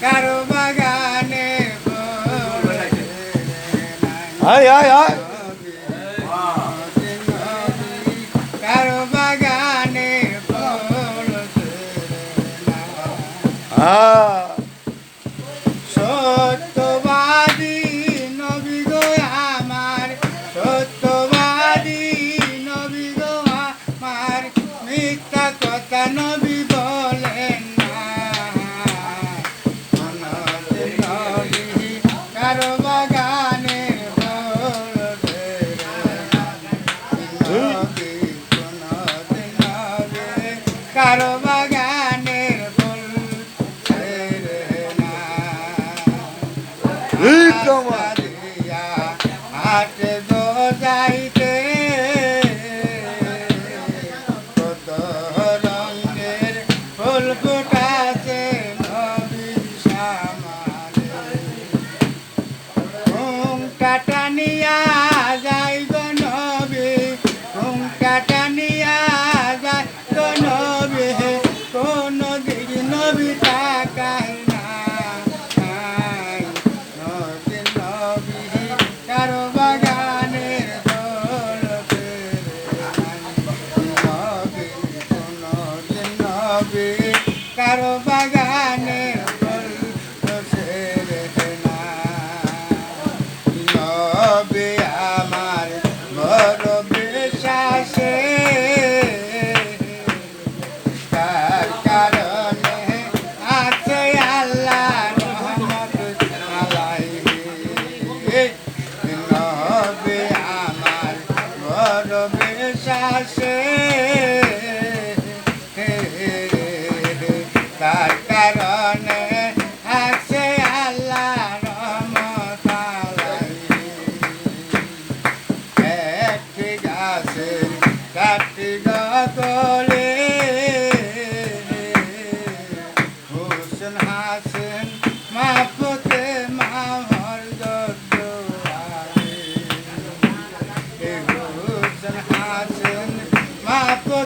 কারো বাগানে হায় হায় হায় কারো বাগানে হ্যাঁ সত্যবাদী নবী গো আমার সত্যবাদী নবী গো আমার মিথ্যা কথা নবী বলেন না নবী কারো বাগানে কারো বাগানের ফুল ছেড়ে না দিয়া হাটে দো যাইতে কত রঙের ফুল ফুটাছে নবীর সামনে ঘুমটা টানিয়া যাই গো নবী ঘুমটা টানিয়া যায় গো নবী কোন দিক নবী তাকায় না নবী নবী কারো বাগানের দোল নবী কোন দিন নবী কারো বাগানের দোল ছেড়ে না নবী আমার বড় বিশ্বাসে তার কারণে আছে আল্লাহ রহমত আলাইহি নবী আমার বড় বিশ্বাসে তার কারণে